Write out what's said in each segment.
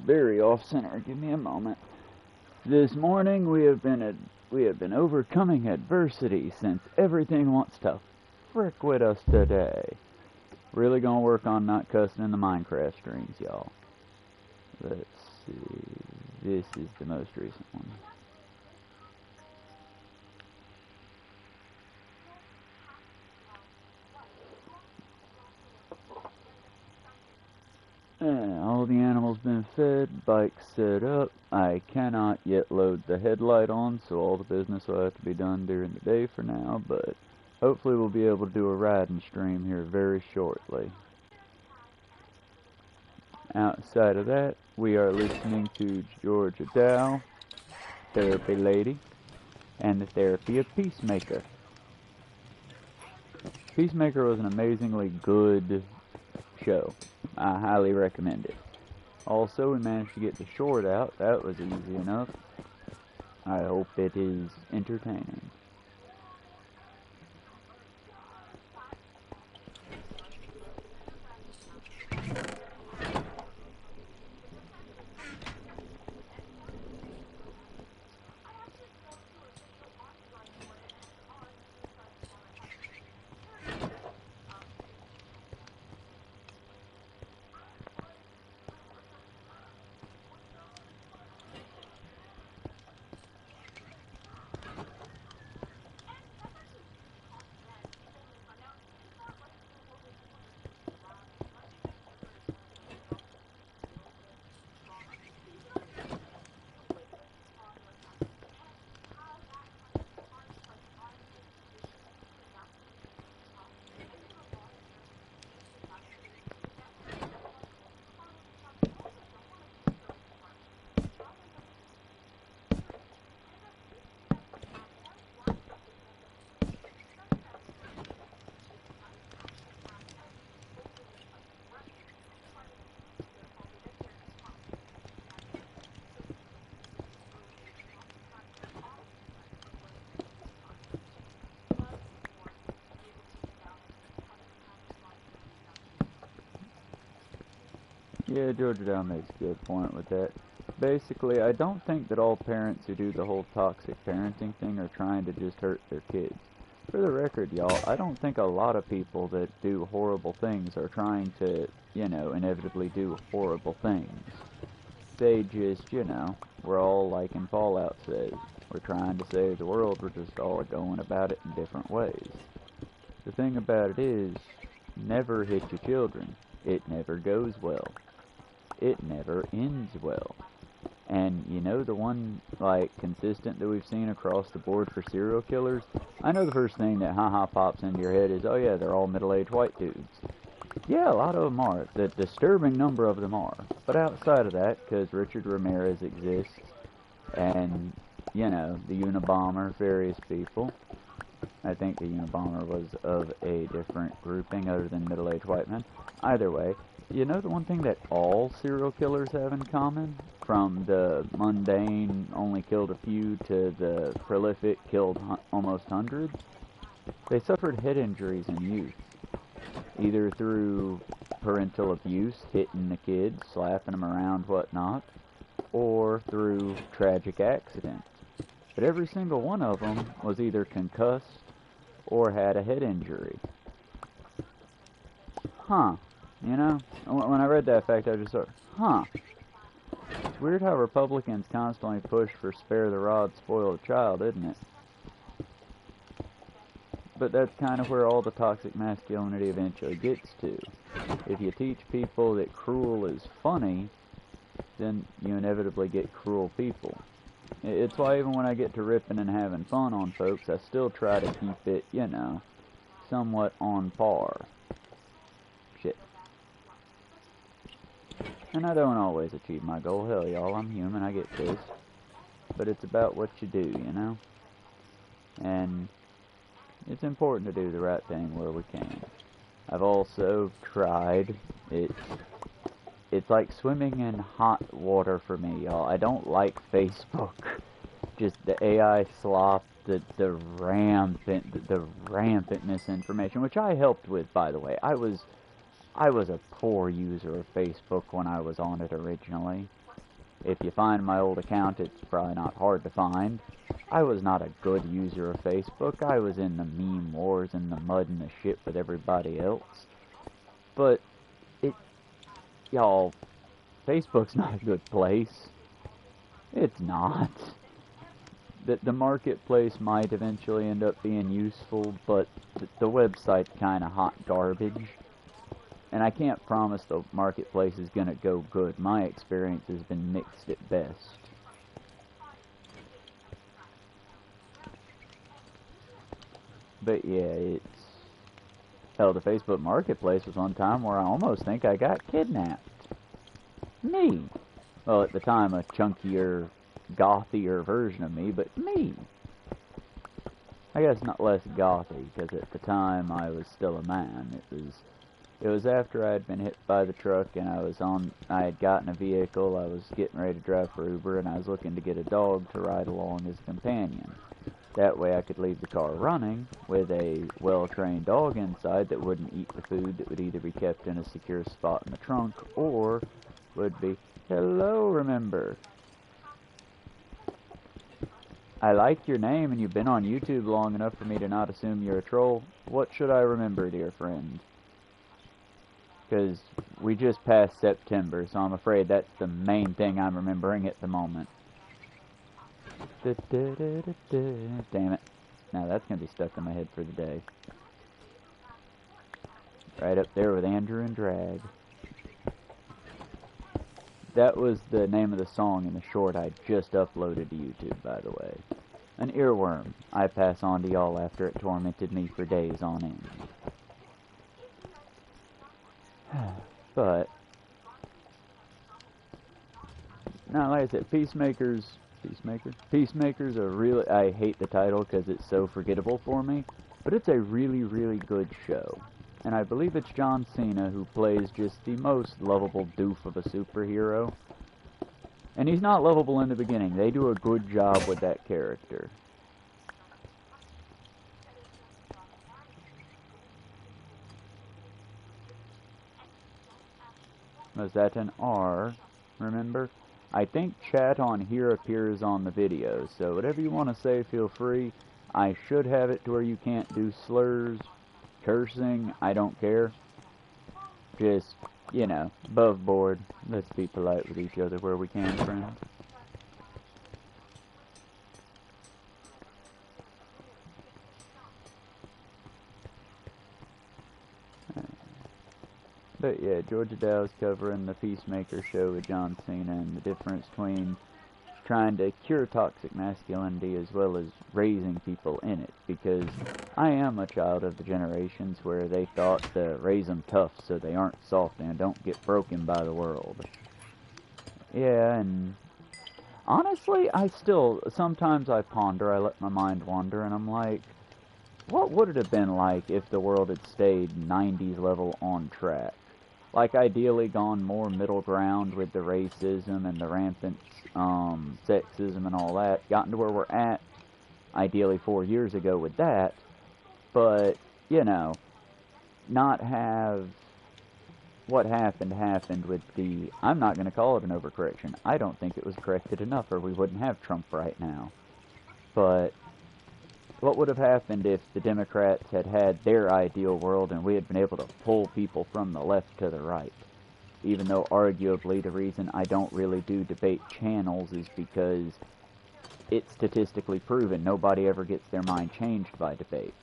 very off center. Give me a moment. This morning we have been overcoming adversity since everything wants to frick with us today. Really gonna work on not cussing in the Minecraft streams, y'all. Let's see. This is the most recent one. All the animals been fed, bikes set up. I cannot yet load the headlight on, so all the business will have to be done during the day for now, but hopefully we'll be able to do a riding stream here very shortly. Outside of that, we are listening to Georgia Dow, Therapy Lady, and the Therapy of Peacemaker. Peacemaker was an amazingly good show. I highly recommend it. Also, we managed to get the short out. That was easy enough. I hope it is entertaining. Yeah, Georgia Dow makes a good point with that. Basically, I don't think that all parents who do the whole toxic parenting thing are trying to just hurt their kids. For the record, y'all, I don't think a lot of people that do horrible things are trying to, inevitably do horrible things. They just, we're all like in Fallout says, we're trying to save the world, we're just all going about it in different ways. The thing about it is, never hit your children. It never goes well. It never ends well. And the one consistent that we've seen across the board for serial killers, I know the first thing that pops into your head is, oh yeah, they're all middle-aged white dudes. Yeah, a lot of them are. The disturbing number of them are. But outside of that, because Richard Ramirez exists, and the Unabomber, various people. I think the Unabomber was of a different grouping other than middle-aged white men. Either way, the one thing that all serial killers have in common, from the mundane, only killed a few, to the prolific, killed almost hundreds, they suffered head injuries in youth, either through parental abuse, hitting the kids, slapping them around, whatnot, or through tragic accidents. But every single one of them was either concussed or had a head injury. Huh. When I read that fact, I just thought, huh. It's weird how Republicans constantly push for spare the rod, spoil the child, isn't it? But that's kind of where all the toxic masculinity eventually gets to. If you teach people that cruel is funny, then you inevitably get cruel people. It's why even when I get to ripping and having fun on folks, I still try to keep it, somewhat on par. Shit. And I don't always achieve my goal. Hell, y'all, I'm human, I get pissed. But it's about what you do, And it's important to do the right thing where we can. I've also tried, it's like swimming in hot water for me, y'all. I don't like Facebook. Just the AI slop, the rampant misinformation, which I helped with, by the way. I was a poor user of Facebook when I was on it originally. If you find my old account, it's probably not hard to find. I was not a good user of Facebook. I was in the meme wars and the mud and the shit with everybody else. But, y'all, Facebook's not a good place. It's not. The marketplace might eventually end up being useful, but the website's kind of hot garbage. And I can't promise the marketplace is going to go good. My experience has been mixed at best. But yeah, hell, the Facebook marketplace was one time where I almost think I got kidnapped. Me. Well, at the time, a chunkier, gothier version of me, but me. I guess not less gothy, because at the time I was still a man. It was after I had been hit by the truck and I had gotten a vehicle, I was getting ready to drive for Uber, and I was looking to get a dog to ride along as a companion. That way I could leave the car running with a well-trained dog inside that wouldn't eat the food, that would either be kept in a secure spot in the trunk or would be, hello, remember. I like your name and you've been on YouTube long enough for me to not assume you're a troll. What should I remember, dear friend? Because we just passed September, so I'm afraid that's the main thing I'm remembering at the moment. Damn it. Now that's going to be stuck in my head for the day. Right up there with Andrew and Drag. That was the name of the song in the short I just uploaded to YouTube, by the way. An earworm I pass on to y'all after it tormented me for days on end. But, now like I said, Peacemakers are really, I hate the title because it's so forgettable for me, but it's a really, really good show. And I believe it's John Cena who plays just the most lovable doof of a superhero. And he's not lovable in the beginning. They do a good job with that character. Was that an R? Remember? I think chat on here appears on the video, so whatever you want to say, feel free. I should have it to where you can't do slurs, cursing, I don't care. Just, you know, above board. Let's be polite with each other where we can, friends. But yeah, Georgia Dow's covering the Peacemaker show with John Cena and the difference between trying to cure toxic masculinity as well as raising people in it, because I am a child of the generations where they thought to raise them tough so they aren't soft and don't get broken by the world. Yeah, and honestly, sometimes I ponder, I let my mind wander, and I'm like, what would it have been like if the world had stayed 90s level on track? Like, ideally gone more middle ground with the racism and the rampant sexism and all that, gotten to where we're at, ideally 4 years ago with that, but, you know, not have what happened with the, I'm not going to call it an overcorrection, I don't think it was corrected enough or we wouldn't have Trump right now, but what would have happened if the Democrats had had their ideal world and we had been able to pull people from the left to the right? Even though arguably the reason I don't really do debate channels is because it's statistically proven nobody ever gets their mind changed by debate.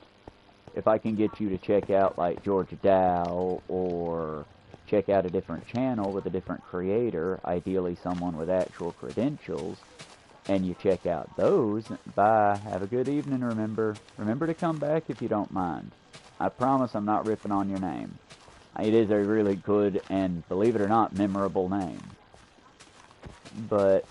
If I can get you to check out like Georgia Dow or check out a different channel with a different creator, ideally someone with actual credentials, and you check out those, bye, have a good evening, remember to come back if you don't mind. I promise I'm not ripping on your name. It is a really good and, believe it or not, memorable name. But,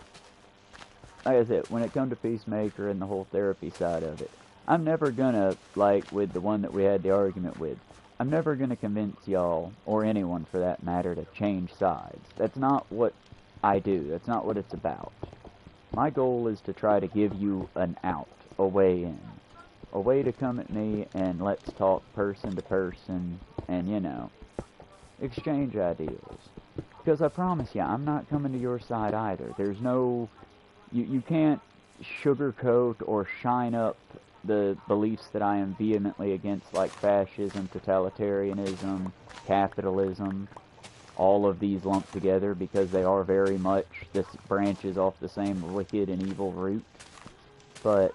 like I said, when it comes to Peacemaker and the whole therapy side of it, I'm never gonna, like with the one that we had the argument with, I'm never gonna convince y'all, or anyone for that matter, to change sides. That's not what I do. That's not what it's about. My goal is to try to give you an out, a way in. A way to come at me and let's talk person to person and, you know, exchange ideals. Because I promise you, I'm not coming to your side either. There's no... You can't sugarcoat or shine up the beliefs that I am vehemently against, like fascism, totalitarianism, capitalism, all of these lumped together, because they are very much, this branches off the same wicked and evil root. But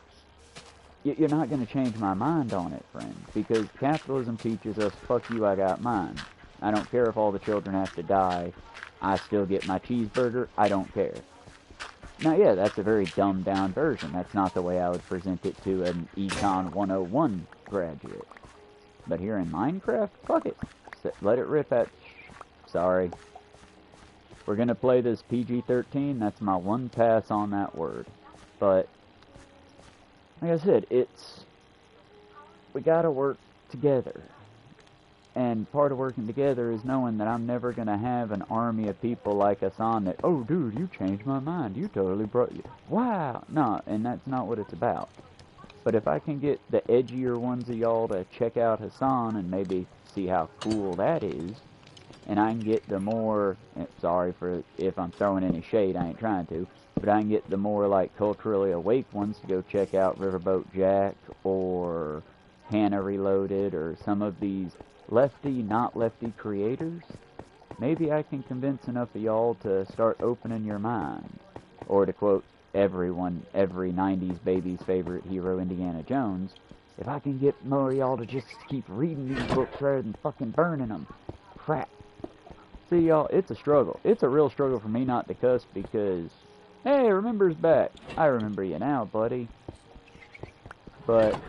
you're not going to change my mind on it, friend, because capitalism teaches us, fuck you, I got mine. I don't care if all the children have to die. I still get my cheeseburger. I don't care. Now, yeah, that's a very dumbed-down version. That's not the way I would present it to an Econ 101 graduate. But here in Minecraft, fuck it. Let it rip at... Sorry. We're going to play this PG-13. That's my one pass on that word. But, like I said, we gotta work together. And part of working together is knowing that I'm never going to have an army of people like us on that, oh, dude, you changed my mind. You totally brought you. Wow. No, and that's not what it's about. But if I can get the edgier ones of y'all to check out Hassan and maybe see how cool that is, and I can get the more, sorry for if I'm throwing any shade, I ain't trying to, but I can get the more, like, culturally awake ones to go check out Riverboat Jack or Hannah Reloaded or some of these lefty, not lefty creators, maybe I can convince enough of y'all to start opening your mind. Or to quote every 90s baby's favorite hero, Indiana Jones, if I can get more of y'all to just keep reading these books rather than fucking burning them. Crap. See, y'all, it's a struggle. It's a real struggle for me not to cuss because, hey, remember's back. I remember you now, buddy. But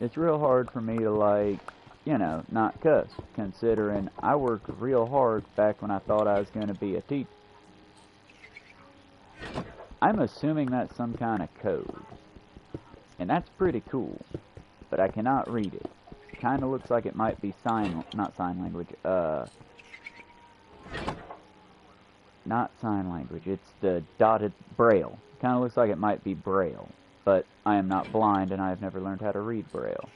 it's real hard for me to, like, you know, not cuss, considering I worked real hard back when I thought I was going to be a teacher. I'm assuming that's some kind of code, and that's pretty cool, but I cannot read it. Kind of looks like it might be not sign language, not sign language, it's the dotted Braille. Kind of looks like it might be Braille, but I am not blind and I have never learned how to read Braille.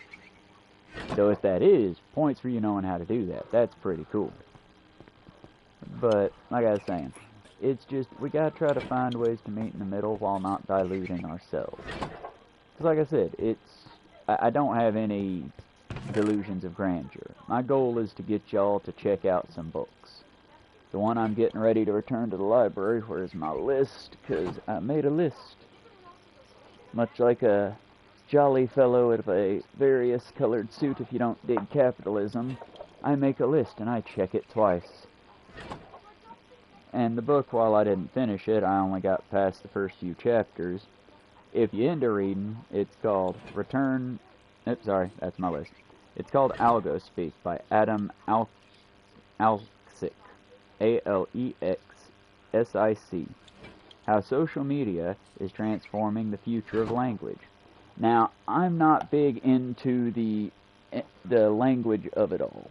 So if that is, points for you knowing how to do that. That's pretty cool. But, like I was saying, it's just, we gotta try to find ways to meet in the middle while not diluting ourselves. Because like I said, I don't have any delusions of grandeur. My goal is to get y'all to check out some books. The one I'm getting ready to return to the library, where's my list? Because I made a list. Much like a jolly fellow with a various colored suit, if you don't dig capitalism, I make a list and I check it twice. And the book, while I didn't finish it, I only got past the first few chapters. If you're into reading, it's called sorry, that's my list. It's called Algo Speak by Adam Alxic, A-L-E-X-S-I-C. How Social Media is Transforming the Future of Language. Now, I'm not big into the language of it all,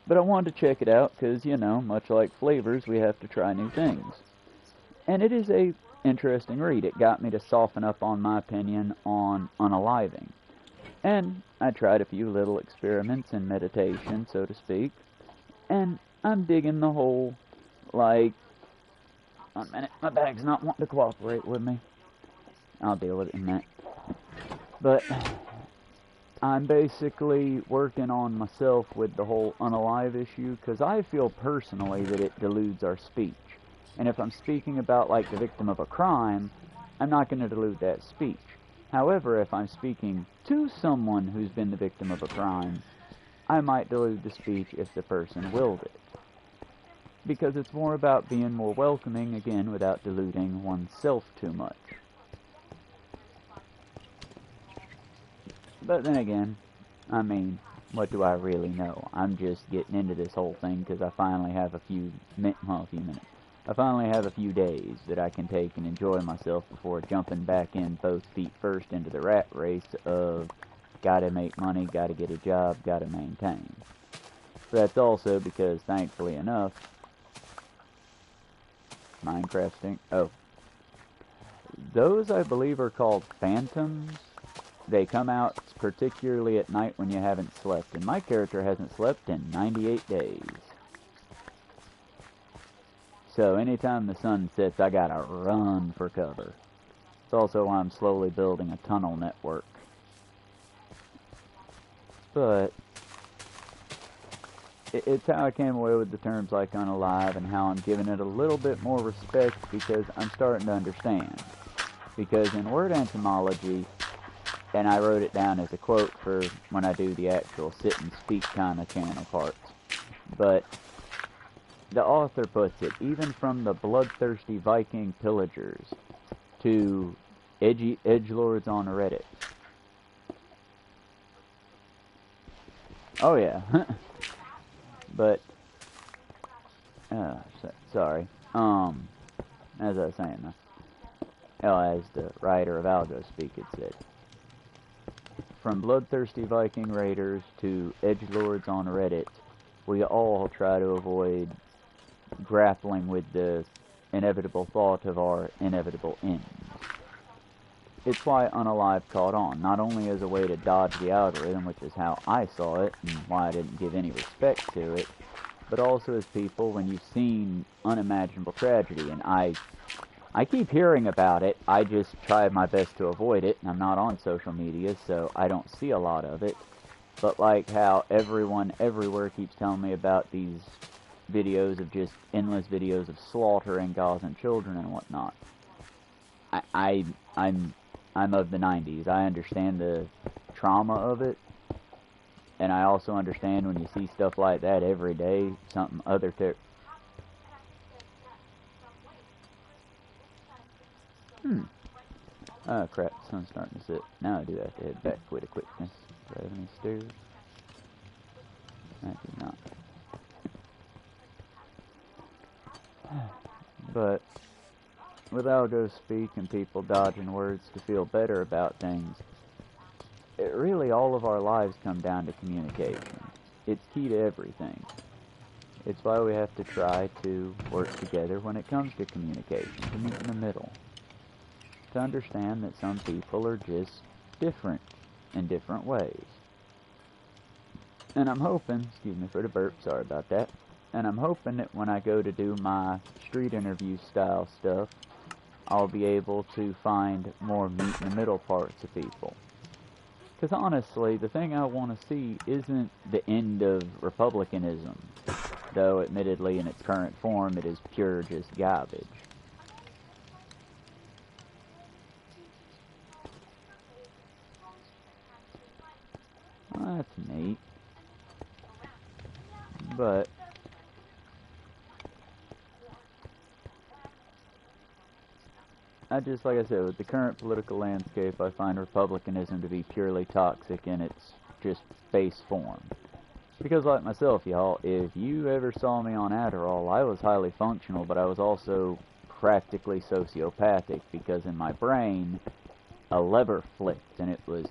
but I wanted to check it out because, you know, much like flavors, we have to try new things. And it is a interesting read. It got me to soften up on my opinion on unaliving. And I tried a few little experiments in meditation, so to speak, and I'm digging the whole, like, 1 minute, my bag's not wanting to cooperate with me. I'll deal with it in a minute. But I'm basically working on myself with the whole unalive issue, because I feel personally that it deludes our speech. And if I'm speaking about, like, the victim of a crime, I'm not going to delude that speech. However, if I'm speaking to someone who's been the victim of a crime, I might delude the speech if the person willed it. Because it's more about being more welcoming, again, without deluding oneself too much. But then again, I mean, what do I really know? I'm just getting into this whole thing because I finally have a few days that I can take and enjoy myself before jumping back in both feet first into the rat race of gotta make money, gotta get a job, gotta maintain. But that's also because, thankfully enough, those I believe are called phantoms. They come out particularly at night when you haven't slept, and my character hasn't slept in 98 days. So anytime the sun sets, I gotta run for cover. It's also why I'm slowly building a tunnel network. But it's how I came away with the terms like unalive, and how I'm giving it a little bit more respect because I'm starting to understand. Because in word entomology, and I wrote it down as a quote for when I do the actual sit and speak kind of channel parts, but the author puts it, even from the bloodthirsty Viking pillagers to edgelords on Reddit. Oh yeah. But, sorry. As I was saying, as the writer of Algo Speak had said, from bloodthirsty Viking raiders to edgelords on Reddit, we all try to avoid grappling with the inevitable thought of our inevitable ends. It's why Unalive caught on, not only as a way to dodge the algorithm, which is how I saw it, and why I didn't give any respect to it, but also as people, when you've seen unimaginable tragedy, and I keep hearing about it, I just try my best to avoid it, and I'm not on social media, so I don't see a lot of it, but like how everyone everywhere keeps telling me about these videos of just endless videos of slaughtering Gazan children and whatnot. I'm of the 90s. I understand the trauma of it, and I also understand when you see stuff like that every day, something other Oh crap, the sun's starting to set. Now I do have to head back with a quickness. Do I have any stairs? I do not. But with Algo Speak and people dodging words to feel better about things, really all of our lives come down to communication. It's key to everything. It's why we have to try to work together when it comes to communication, to meet in the middle. To understand that some people are just different in different ways. And I'm hoping, excuse me for the burp, sorry about that, and I'm hoping that when I go to do my street interview style stuff, I'll be able to find more meet in the middle parts of people. Because honestly, the thing I want to see isn't the end of Republicanism, though admittedly in its current form it is pure just garbage. Well, that's neat. But like I said, with the current political landscape, I find Republicanism to be purely toxic in its just base form. Because like myself, y'all, if you ever saw me on Adderall, I was highly functional, but I was also practically sociopathic, because in my brain, a lever flipped, and it was,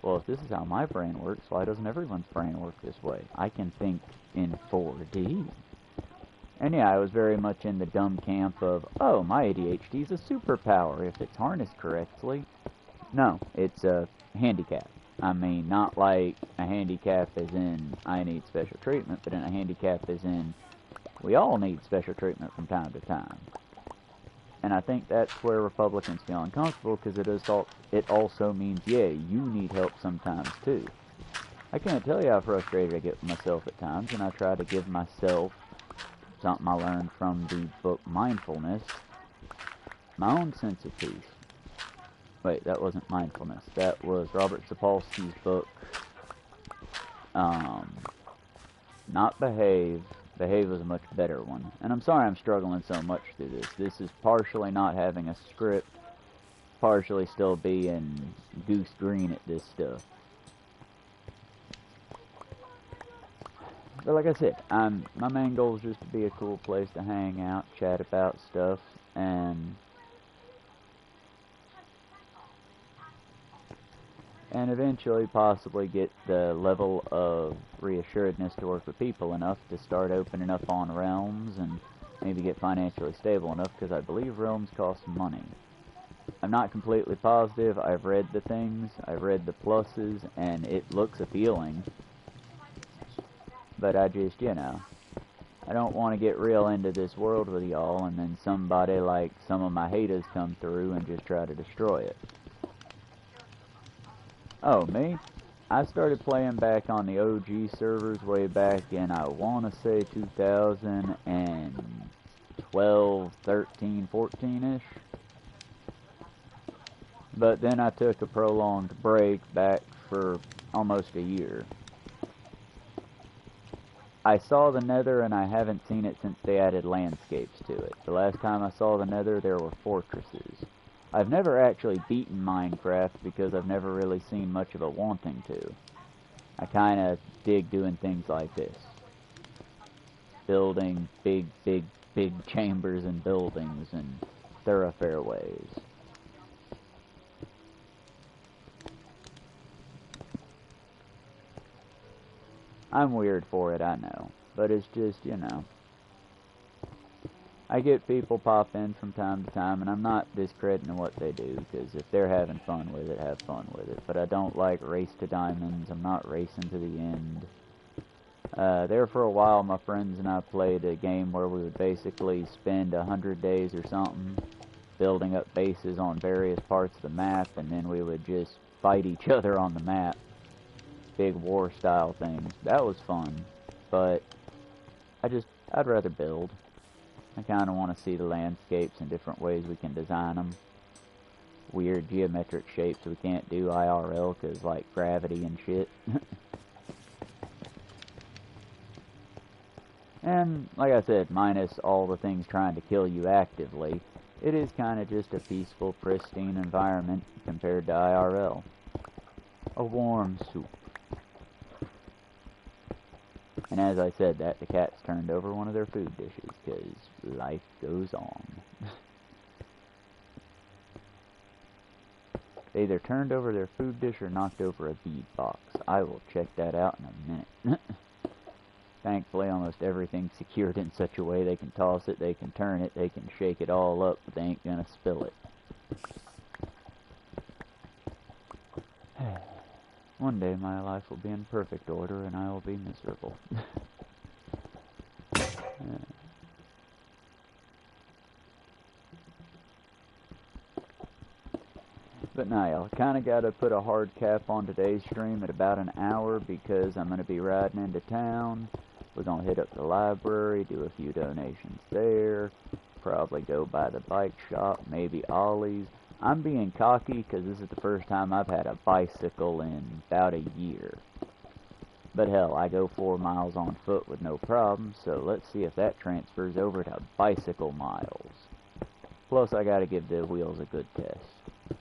well, if this is how my brain works, why doesn't everyone's brain work this way? I can think in 4D. And yeah, I was very much in the dumb camp of, oh, my ADHD is a superpower if it's harnessed correctly. No, it's a handicap. I mean, not like a handicap as in I need special treatment, but in a handicap as in we all need special treatment from time to time. And I think that's where Republicans feel uncomfortable, because it also means, yeah, you need help sometimes too. I can't tell you how frustrated I get with myself at times, and I try to give myself something I learned from the book Mindfulness, my own sense of peace. Wait, that wasn't Mindfulness. That was Robert Sapolsky's book, not Behave. Behave was a much better one. And I'm sorry I'm struggling so much through this. This is partially not having a script, partially still being goose green at this stuff. But like I said, my main goal is just to be a cool place to hang out, chat about stuff, and eventually possibly get the level of reassuredness to work with people enough to start opening up on realms and maybe get financially stable enough, because I believe realms cost money. I'm not completely positive. I've read the things, I've read the pluses, and it looks appealing. But I just, I don't want to get real into this world with y'all, and then somebody like some of my haters come through and just try to destroy it. Oh, me? I started playing back on the OG servers way back in, I want to say 2012, 13, 14-ish. But then I took a prolonged break back for almost a year. I saw the Nether and I haven't seen it since they added landscapes to it. The last time I saw the Nether there were fortresses. I've never actually beaten Minecraft because I've never really seen much of a wanting to. I kinda dig doing things like this. Building big chambers and buildings and thoroughfare ways. I'm weird for it, I know. But it's just, you know. I get people pop in from time to time, and I'm not discrediting what they do, because if they're having fun with it, have fun with it. But I don't like race to diamonds. I'm not racing to the end. There for a while, my friends and I played a game where we would basically spend 100 days or something building up bases on various parts of the map, and then we would just fight each other on the map. Big war style things. That was fun, but I'd rather build. I kind of want to see the landscapes and different ways we can design them. Weird geometric shapes we can't do IRL because like gravity and shit. And like I said, minus all the things trying to kill you actively, it is kind of just a peaceful, pristine environment compared to IRL. A warm soup. And as I said that, the cats turned over one of their food dishes, because life goes on. They either turned over their food dish or knocked over a bead box. I will check that out in a minute. Thankfully, almost everything's secured in such a way they can toss it, they can turn it, they can shake it all up, but they ain't gonna spill it. One day my life will be in perfect order and I will be miserable. But now, y'all, kind of got to put a hard cap on today's stream at about an hour because I'm going to be riding into town. We're going to hit up the library, do a few donations there, probably go by the bike shop, maybe Ollie's. I'm being cocky because this is the first time I've had a bicycle in about a year. But hell, I go 4 miles on foot with no problem, so let's see if that transfers over to bicycle miles. Plus, I gotta give the wheels a good test.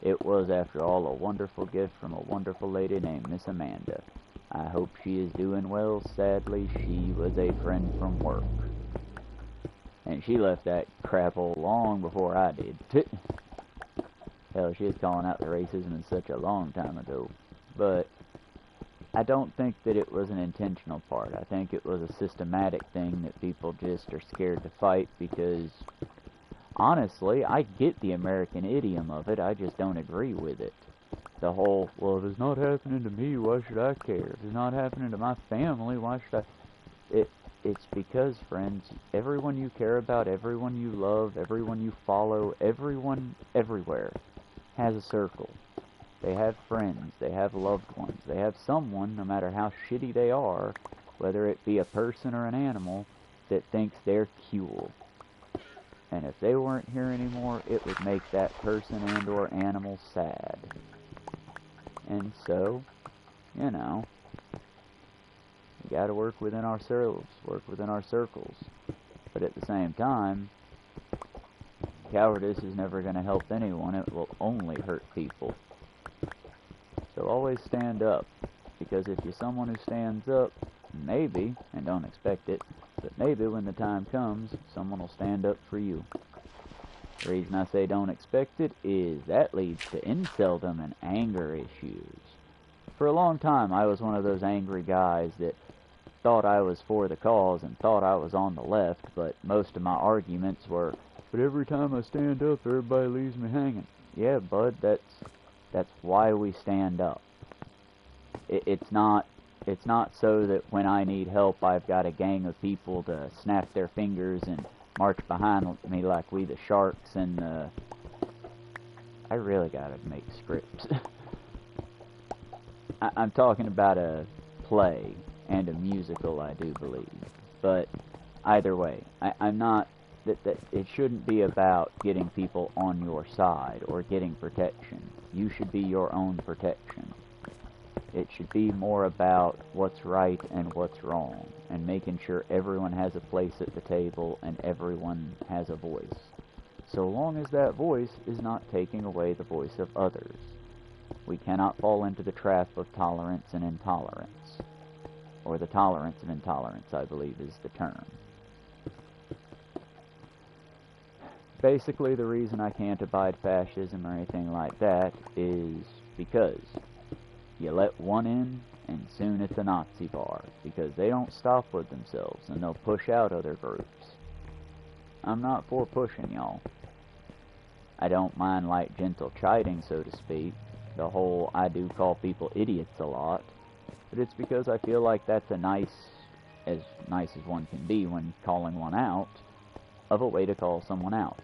It was, after all, a wonderful gift from a wonderful lady named Miss Amanda. I hope she is doing well. Sadly, she was a friend from work. And she left that crap hole long before I did. Hell, she was calling out the racism in such a long time ago. But I don't think that it was an intentional part. I think it was a systematic thing that people just are scared to fight because, honestly, I get the American idiom of it. I just don't agree with it. The whole, well, if it's not happening to me, why should I care? If it's not happening to my family, why should I? It's because, friends, everyone you care about, everyone you love, everyone you follow, everyone, everywhere, has a circle. They have friends, they have loved ones, they have someone, no matter how shitty they are, whether it be a person or an animal, that thinks they're cool. And if they weren't here anymore, it would make that person and or animal sad. And so, you know, we gotta work within ourselves, work within our circles. But at the same time, cowardice is never gonna help anyone, it will only hurt people. So always stand up, because if you're someone who stands up, maybe, and don't expect it, but maybe when the time comes, someone will stand up for you. The reason I say don't expect it is that leads to inceldom and anger issues. For a long time, I was one of those angry guys that thought I was for the cause and thought I was on the left, but most of my arguments were, but every time I stand up, everybody leaves me hanging. Yeah, bud, that's why we stand up. It's not It's not so that when I need help, I've got a gang of people to snap their fingers and march behind me like we the sharks and the... I really gotta make scripts. I'm talking about a play and a musical, I do believe. But either way, I'm not... That it shouldn't be about getting people on your side or getting protection. You should be your own protection. It should be more about what's right and what's wrong, and making sure everyone has a place at the table and everyone has a voice. So long as that voice is not taking away the voice of others. We cannot fall into the trap of tolerance and intolerance. Or the tolerance of intolerance, I believe, is the term. Basically, the reason I can't abide fascism or anything like that is because you let one in, and soon it's a Nazi bar, because they don't stop with themselves, and they'll push out other groups. I'm not for pushing, y'all. I don't mind light, gentle chiding, so to speak. The whole, I do call people idiots a lot, but it's because I feel like that's a nice as one can be when calling one out, of a way to call someone out.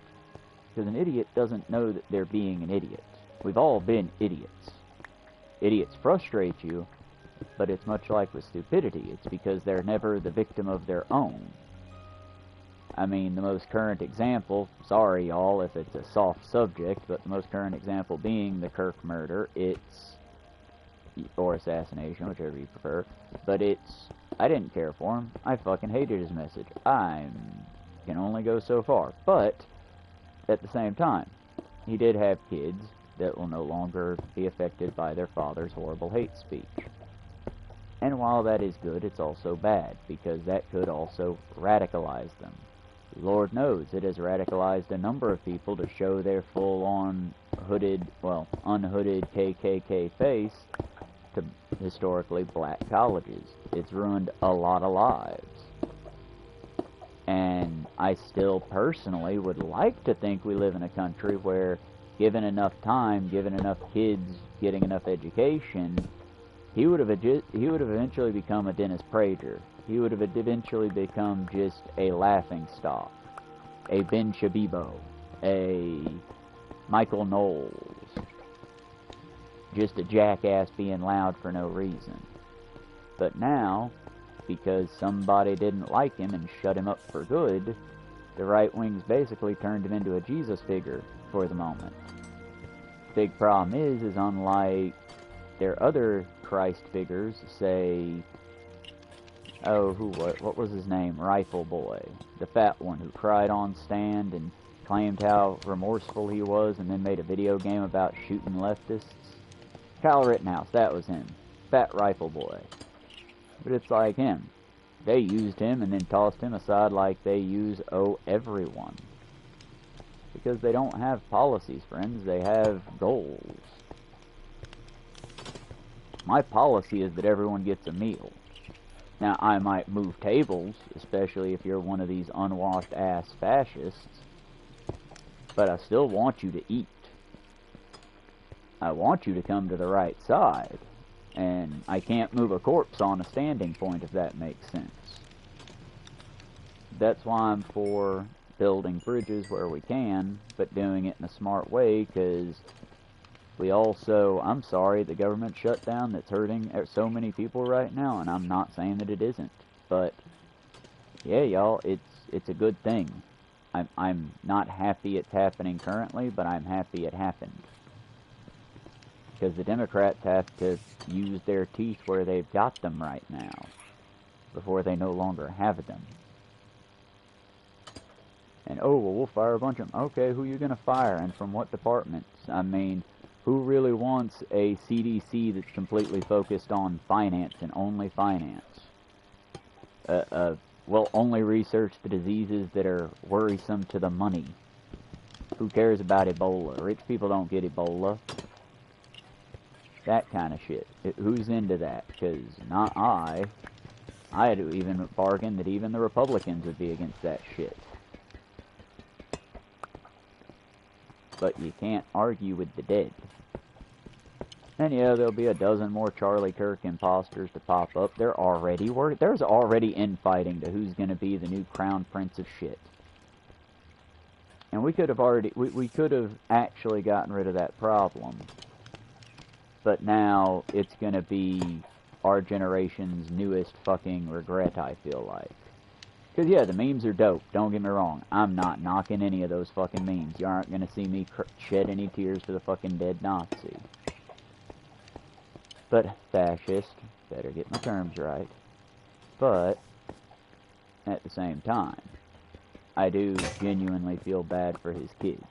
Because an idiot doesn't know that they're being an idiot. We've all been idiots. Idiots frustrate you, but it's much like with stupidity. It's because they're never the victim of their own. I mean, the most current example, sorry y'all if it's a soft subject, but the most current example being the Kirk murder, or assassination, whichever you prefer, but I didn't care for him. I fucking hated his message. I can only go so far. But, at the same time, he did have kids that will no longer be affected by their father's horrible hate speech. And while that is good, it's also bad, because that could also radicalize them. Lord knows it has radicalized a number of people to show their full-on unhooded KKK face to historically black colleges. It's ruined a lot of lives. And I still personally would like to think we live in a country where, given enough time, given enough kids getting enough education, he would have eventually become a Dennis Prager. He would have eventually become just a laughing stock, a Ben Shabibo, a Michael Knowles, just a jackass being loud for no reason. But now, because somebody didn't like him and shut him up for good, the right wings basically turned him into a Jesus figure for the moment. Big problem is unlike their other Christ figures, say, what was his name? Rifle Boy, the fat one who cried on stand and claimed how remorseful he was and then made a video game about shooting leftists. Kyle Rittenhouse, that was him. Fat Rifle Boy. But it's like him. They used him and then tossed him aside like they use, everyone. Because they don't have policies, friends. They have goals. My policy is that everyone gets a meal. Now, I might move tables, especially if you're one of these unwashed-ass fascists, but I still want you to eat. I want you to come to the right side, and I can't move a corpse on a standing point, if that makes sense. That's why I'm for building bridges where we can, but doing it in a smart way, because we also, I'm sorry, the government shutdown that's hurting so many people right now, and I'm not saying that it isn't, but yeah, y'all, it's a good thing. I'm not happy it's happening currently, but I'm happy it happened. Because the Democrats have to use their teeth where they've got them right now, before they no longer have them. And, we'll fire a bunch of them. Okay, who are you going to fire, and from what departments? I mean, who really wants a CDC that's completely focused on finance and only finance? Only research the diseases that are worrisome to the money. Who cares about Ebola? Rich people don't get Ebola. That kind of shit. Who's into that? Because not I. I'd even bargain that even the Republicans would be against that shit. But you can't argue with the dead. And yeah, there'll be a dozen more Charlie Kirk imposters to pop up. There's already infighting to who's going to be the new crown prince of shit. And we could have actually gotten rid of that problem. But now it's going to be our generation's newest fucking regret, I feel like. Because yeah, the memes are dope, don't get me wrong. I'm not knocking any of those fucking memes. You aren't going to see me shed any tears for the fucking dead Nazi. But fascist, better get my terms right. But at the same time, I do genuinely feel bad for his kids.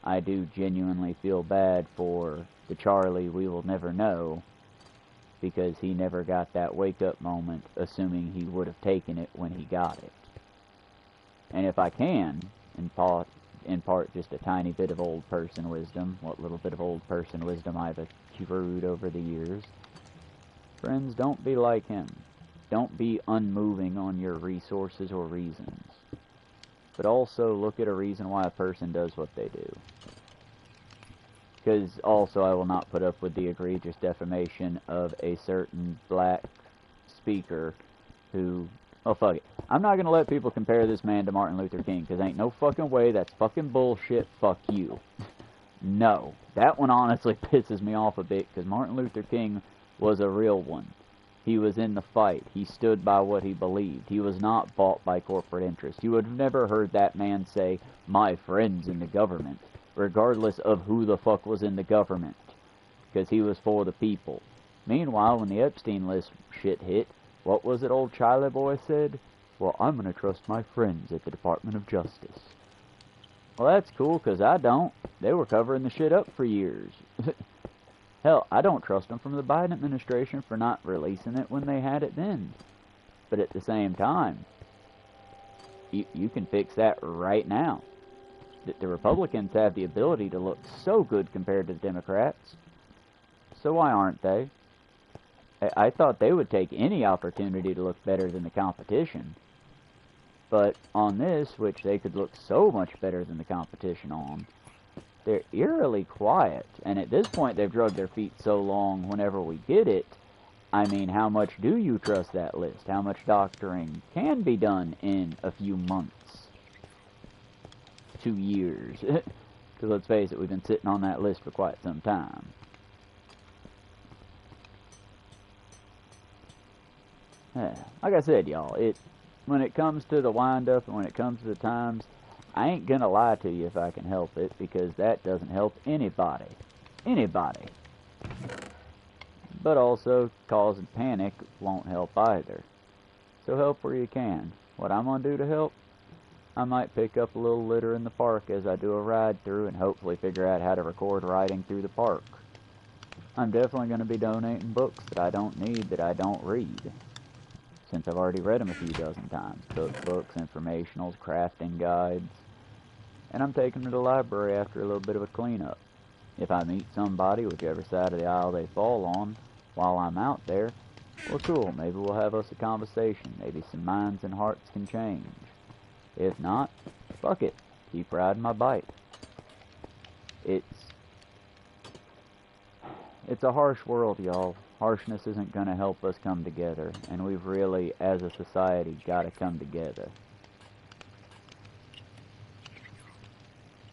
I do genuinely feel bad for the Charlie we will never know, because he never got that wake-up moment, assuming he would have taken it when he got it. And if I can impart just a tiny bit of old person wisdom, what little bit of old person wisdom I've accrued over the years, friends, don't be like him. Don't be unmoving on your resources or reasons. But also look at a reason why a person does what they do. Because also I will not put up with the egregious defamation of a certain black speaker who... Oh, fuck it. I'm not going to let people compare this man to Martin Luther King, because ain't no fucking way. That's fucking bullshit. Fuck you. No. That one honestly pisses me off a bit, because Martin Luther King was a real one. He was in the fight. He stood by what he believed. He was not bought by corporate interest. You would have never heard that man say, "My friends in the government," regardless of who the fuck was in the government, because he was for the people. Meanwhile, when the Epstein list shit hit, what was it old Chile boy said? Well, I'm going to trust my friends at the Department of Justice. Well, that's cool, because I don't. They were covering the shit up for years. Hell, I don't trust them from the Biden administration for not releasing it when they had it then. But at the same time, you can fix that right now. The Republicans have the ability to look so good compared to the Democrats. So why aren't they? I thought they would take any opportunity to look better than the competition. But on this, which they could look so much better than the competition on, they're eerily quiet. And at this point, they've dragged their feet so long whenever we get it. I mean, how much do you trust that list? How much doctoring can be done in a few months? 2 years. Because let's face it, we've been sitting on that list for quite some time. Like I said, y'all, when it comes to the wind-up and when it comes to the times, I ain't gonna lie to you if I can help it, because that doesn't help anybody. Anybody. But also, causing panic won't help either. So help where you can. What I'm gonna do to help? I might pick up a little litter in the park as I do a ride through and hopefully figure out how to record riding through the park. I'm definitely gonna be donating books that I don't need, that I don't read, since I've already read them a few dozen times. Cookbooks, informationals, crafting guides. And I'm taking them to the library after a little bit of a cleanup. If I meet somebody, whichever side of the aisle they fall on, while I'm out there, well, cool, maybe we'll have us a conversation. Maybe some minds and hearts can change. If not, fuck it. Keep riding my bike. It's a harsh world, y'all. Harshness isn't going to help us come together, and we've really, as a society, got to come together.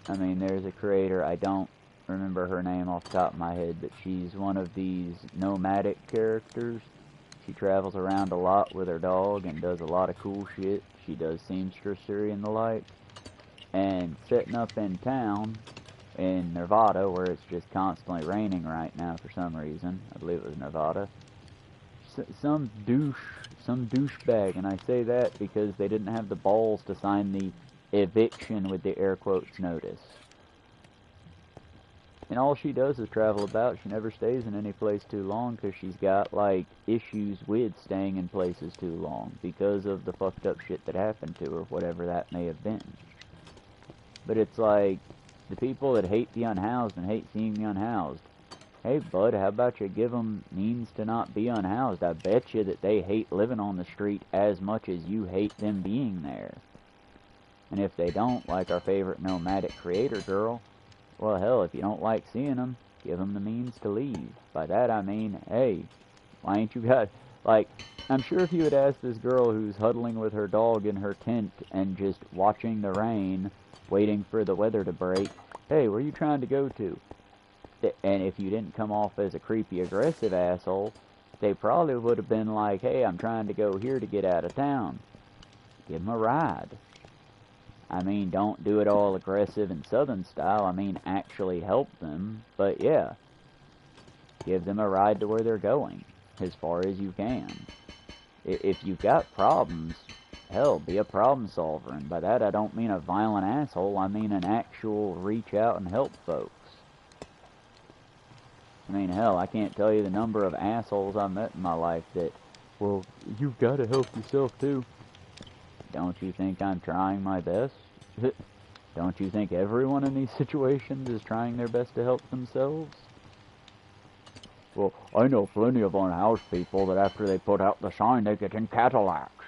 I mean, there's a creator, I don't remember her name off the top of my head, but she's one of these nomadic characters. She travels around a lot with her dog and does a lot of cool shit. She does seamstressry and the like. And sitting up in town in Nevada, where it's just constantly raining right now for some reason, I believe it was Nevada, some douchebag, and I say that because they didn't have the balls to sign the eviction with the air quotes notice. And all she does is travel about. She never stays in any place too long because she's got, like, issues with staying in places too long because of the fucked up shit that happened to her, whatever that may have been. But it's like, the people that hate the unhoused and hate seeing the unhoused, hey, bud, how about you give them means to not be unhoused? I bet you that they hate living on the street as much as you hate them being there. And if they don't, like our favorite nomadic creator girl, well, hell, if you don't like seeing them, give them the means to leave. By that I mean, hey, why ain't you got, like, I'm sure if you had asked this girl who's huddling with her dog in her tent and just watching the rain, waiting for the weather to break, hey, where are you trying to go to? And if you didn't come off as a creepy, aggressive asshole, they probably would have been like, hey, I'm trying to go here to get out of town. Give them a ride. I mean, don't do it all aggressive and southern style. I mean, actually help them. But yeah, give them a ride to where they're going, as far as you can. If you've got problems, hell, be a problem solver. And by that I don't mean a violent asshole. I mean an actual reach out and help folks. I mean, hell, I can't tell you the number of assholes I've met in my life that, well, you've got to help yourself too. Don't you think I'm trying my best? Don't you think everyone in these situations is trying their best to help themselves? Well, I know plenty of unhoused people that after they put out the sign, they get in Cadillacs.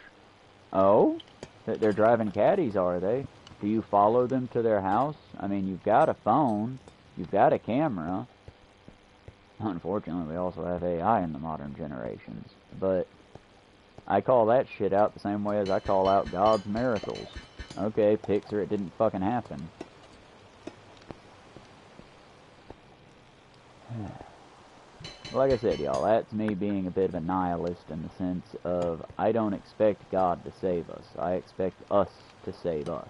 Oh? They're driving caddies, are they? Do you follow them to their house? I mean, you've got a phone, you've got a camera. Unfortunately, we also have AI in the modern generations. But I call that shit out the same way as I call out God's miracles. Okay, Pixar, it didn't fucking happen. Like I said, y'all, that's me being a bit of a nihilist in the sense of I don't expect God to save us. I expect us to save us.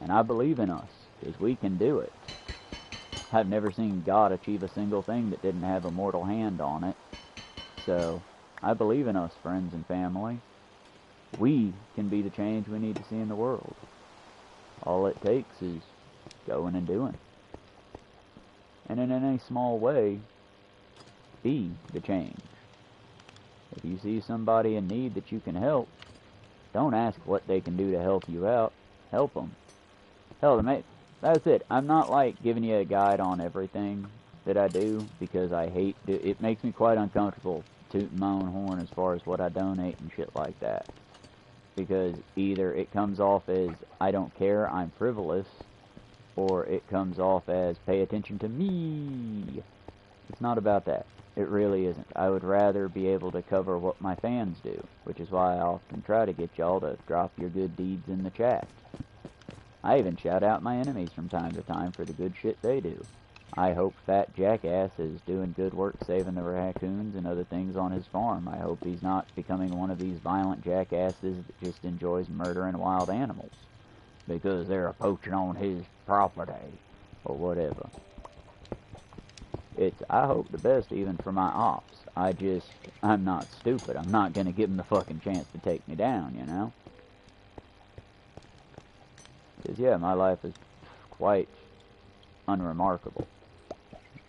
And I believe in us, because we can do it. I've never seen God achieve a single thing that didn't have a mortal hand on it. So, I believe in us, friends and family. We can be the change we need to see in the world. All it takes is going and doing. And in any small way, be the change. If you see somebody in need that you can help, don't ask what they can do to help you out. Help them. Hell, that's it. I'm not like giving you a guide on everything that I do because I hate it. Makes me quite uncomfortable tooting my own horn as far as what I donate and shit like that. Because either it comes off as I don't care, I'm frivolous, or it comes off as pay attention to me. It's not about that. It really isn't. I would rather be able to cover what my fans do, which is why I often try to get y'all to drop your good deeds in the chat. I even shout out my enemies from time to time for the good shit they do. I hope Fat Jackass is doing good work saving the raccoons and other things on his farm. I hope he's not becoming one of these violent jackasses that just enjoys murdering wild animals because they're poaching on his property or whatever. I hope the best even for my ops. I'm not stupid. I'm not going to give them the fucking chance to take me down, you know? Because, yeah, my life is quite unremarkable.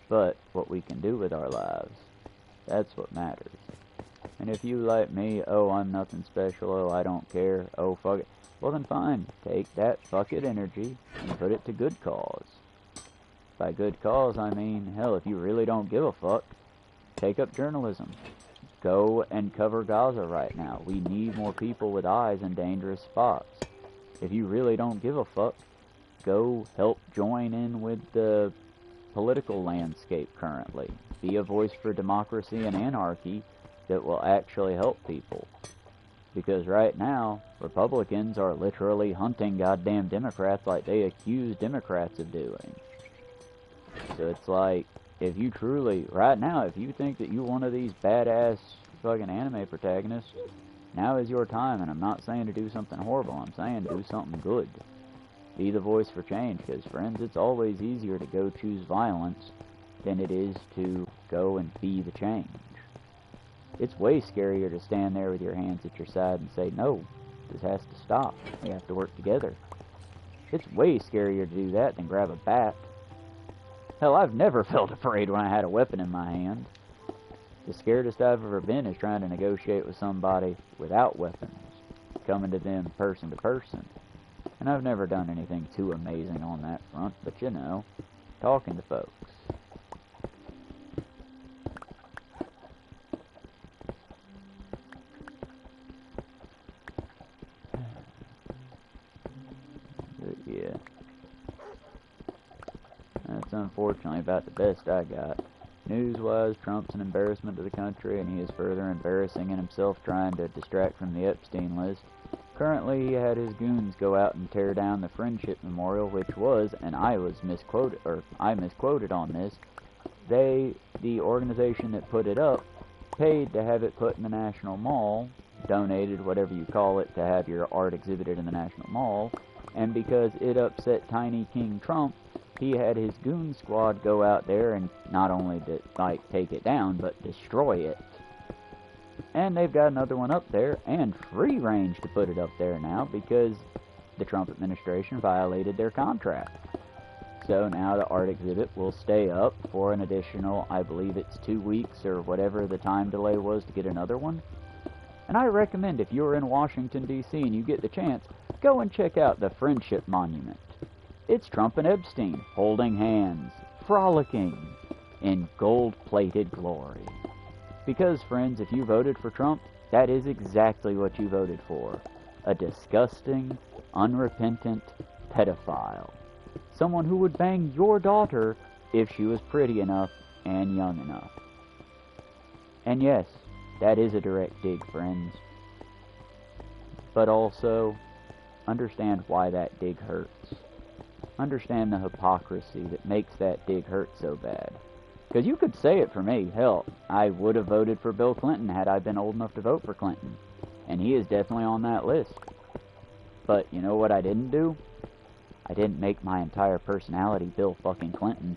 But what we can do with our lives, that's what matters. And if you like me, oh, I'm nothing special, oh, I don't care, oh, fuck it. Well, then fine. Take that fuck it energy and put it to good cause. By good cause, I mean, hell, if you really don't give a fuck, take up journalism. Go and cover Gaza right now. We need more people with eyes in dangerous spots. If you really don't give a fuck, go help join in with the political landscape currently. Be a voice for democracy and anarchy that will actually help people. Because right now, Republicans are literally hunting goddamn Democrats like they accuse Democrats of doing. So it's like, if you truly, right now, if you think that you're one of these badass fucking anime protagonists, now is your time, and I'm not saying to do something horrible, I'm saying to do something good. Be the voice for change, because, friends, it's always easier to go choose violence than it is to go and be the change. It's way scarier to stand there with your hands at your side and say, no, this has to stop. We have to work together. It's way scarier to do that than grab a bat. Hell, I've never felt afraid when I had a weapon in my hand. The scaredest I've ever been is trying to negotiate with somebody without weapons, coming to them person to person. And I've never done anything too amazing on that front, but you know, talking to folks. But yeah. That's unfortunately about the best I got. News-wise, Trump's an embarrassment to the country, and he is further embarrassing in himself trying to distract from the Epstein list. Currently, he had his goons go out and tear down the Friendship Memorial, which was, and I misquoted on this, the organization that put it up, paid to have it put in the National Mall, donated, whatever you call it, to have your art exhibited in the National Mall, and because it upset Tiny King Trump, he had his goon squad go out there and not only take it down, but destroy it. And they've got another one up there, and free range to put it up there now, because the Trump administration violated their contract. So now the art exhibit will stay up for an additional, I believe it's 2 weeks, or whatever the time delay was to get another one. And I recommend, if you're in Washington, D.C. and you get the chance, go and check out the Friendship Monument. It's Trump and Epstein holding hands, frolicking in gold-plated glory. Because, friends, if you voted for Trump, that is exactly what you voted for. A disgusting, unrepentant pedophile. Someone who would bang your daughter if she was pretty enough and young enough. And yes, that is a direct dig, friends. But also, understand why that dig hurts. Understand the hypocrisy that makes that dig hurt so bad. Because you could say it for me. Hell, I would have voted for Bill Clinton had I been old enough to vote for Clinton. And he is definitely on that list. But you know what I didn't do? I didn't make my entire personality Bill fucking Clinton.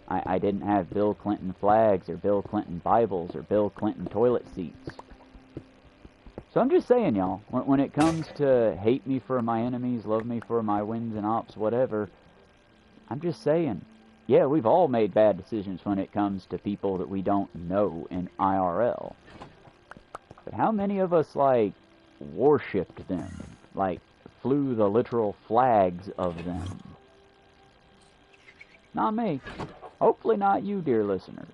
I didn't have Bill Clinton flags, or Bill Clinton Bibles, or Bill Clinton toilet seats. So I'm just saying, y'all, when it comes to hate me for my enemies, love me for my wins and ops, whatever, I'm just saying, yeah, we've all made bad decisions when it comes to people that we don't know in IRL. But how many of us, worshipped them? Flew the literal flags of them? Not me. Hopefully not you, dear listeners.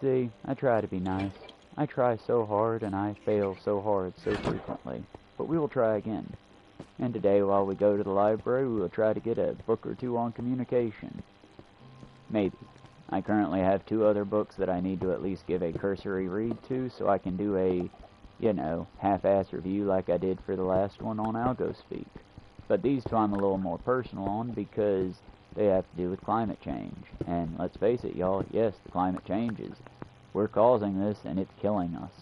See, I try to be nice. I try so hard, and I fail so hard so frequently. But we will try again. And today, while we go to the library, we will try to get a book or two on communication. Maybe. I currently have 2 other books that I need to at least give a cursory read to, so I can do a, half-ass review like I did for the last one on Algospeak. But these 2 I'm a little more personal on, because they have to do with climate change. And let's face it, y'all, yes, the climate changes. We're causing this, and it's killing us.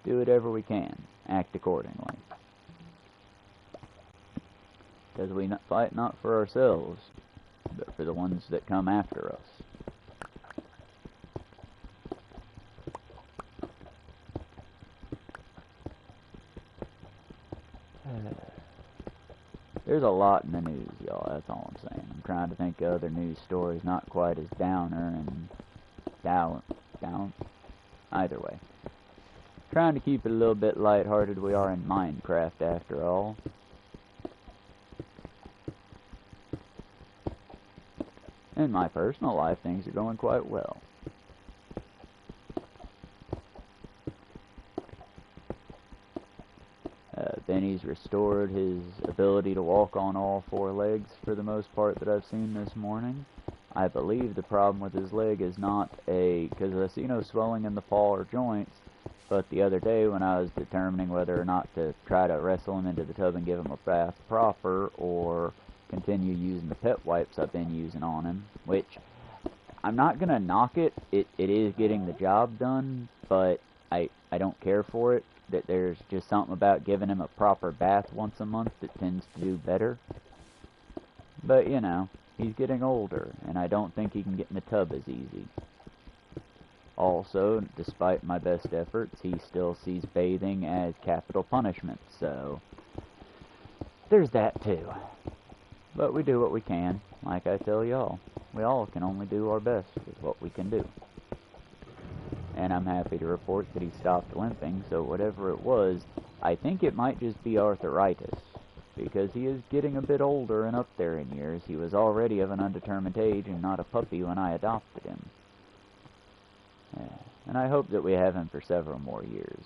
Do whatever we can. Act accordingly. Because we fight not for ourselves, but for the ones that come after us. There's a lot in the news, y'all, that's all I'm saying. I'm trying to think of other news stories not quite as downer and down. Either way. Trying to keep it a little bit lighthearted. We are in Minecraft after all. In my personal life, things are going quite well. Benny's restored his ability to walk on all 4 legs for the most part that I've seen this morning. I believe the problem with his leg is not because I see no swelling in the paw or joints, but the other day when I was determining whether or not to try to wrestle him into the tub and give him a bath proper, or continue using the pet wipes I've been using on him, which I'm not going to knock it. It is getting the job done, but I don't care for it. That there's just something about giving him a proper bath once a month that tends to do better. But, he's getting older, and I don't think he can get in the tub as easy. Also, despite my best efforts, he still sees bathing as capital punishment, so there's that too. But we do what we can. Like I tell y'all, we all can only do our best with what we can do. And I'm happy to report that he stopped limping, so whatever it was, I think it might just be arthritis. Because he is getting a bit older and up there in years. He was already of an undetermined age and not a puppy when I adopted him. And I hope that we have him for several more years.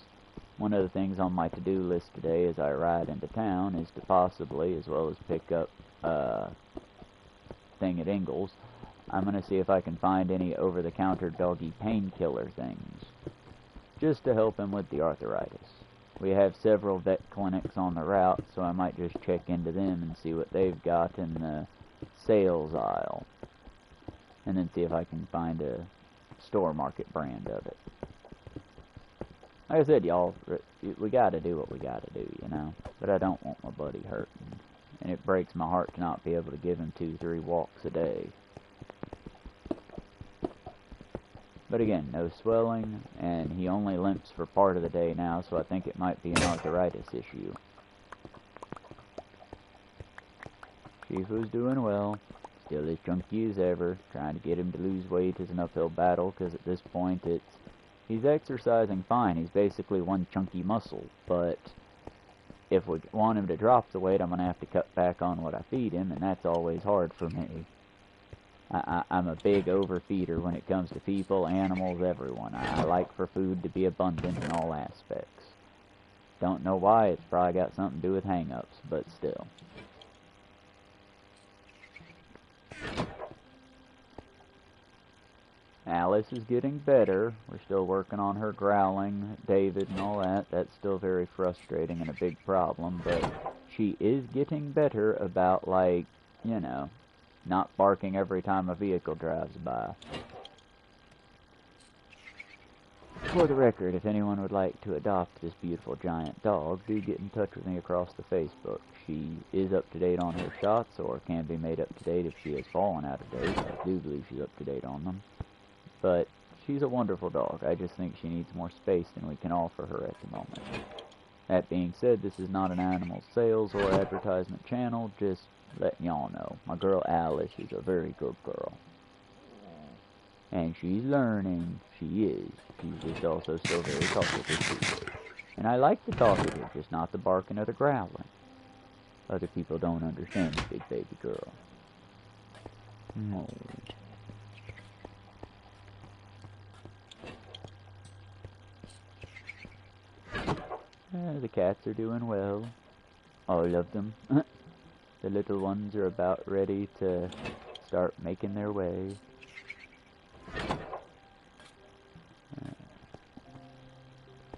One of the things on my to-do list today as I ride into town is to possibly, as well as pick up thing at Ingles, I'm going to see if I can find any over-the-counter doggy painkiller things, just to help him with the arthritis. We have several vet clinics on the route, so I might just check into them and see what they've got in the sales aisle, and then see if I can find a store market brand of it. Like I said, y'all, we gotta do what we gotta do, you know? But I don't want my buddy hurting, and it breaks my heart to not be able to give him 2-3 walks a day. But again, no swelling, and he only limps for part of the day now, so I think it might be an arthritis issue. Shifu's doing well, still as chunky as ever. Trying to get him to lose weight is an uphill battle, because at this point he's exercising fine. He's basically one chunky muscle, but if we want him to drop the weight, I'm going to have to cut back on what I feed him, and that's always hard for me. I'm a big overfeeder when it comes to people, animals, everyone. I like for food to be abundant in all aspects. Don't know why, it's probably got something to do with hang-ups, but still. Alice is getting better. We're still working on her growling, David and all that. That's still very frustrating and a big problem, but she is getting better about, like, you know, not barking every time a vehicle drives by. For the record, if anyone would like to adopt this beautiful giant dog, do get in touch with me across the Facebook. She is up to date on her shots, or can be made up to date if she has fallen out of date. I do believe she's up to date on them. But she's a wonderful dog. I just think she needs more space than we can offer her at the moment. That being said, this is not an animal sales or advertisement channel, just letting y'all know. My girl Alice is a very good girl. And she's learning. She is. She's just also still very talkative. And I like the talkative, just not the barking or the growling. Other people don't understand the big baby girl. No. The cats are doing well. All of them. The little ones are about ready to start making their way.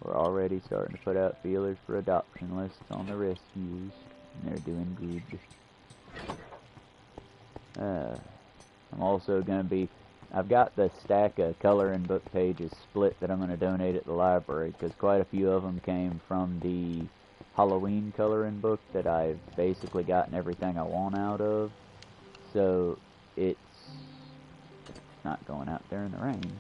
We're already starting to put out feelers for adoption lists on the rescues, and they're doing good. I'm also going to be... I've got the stack of coloring book pages split that I'm going to donate at the library, because quite a few of them came from the Halloween coloring book that I've basically gotten everything I want out of. So it's not going out there in the rain.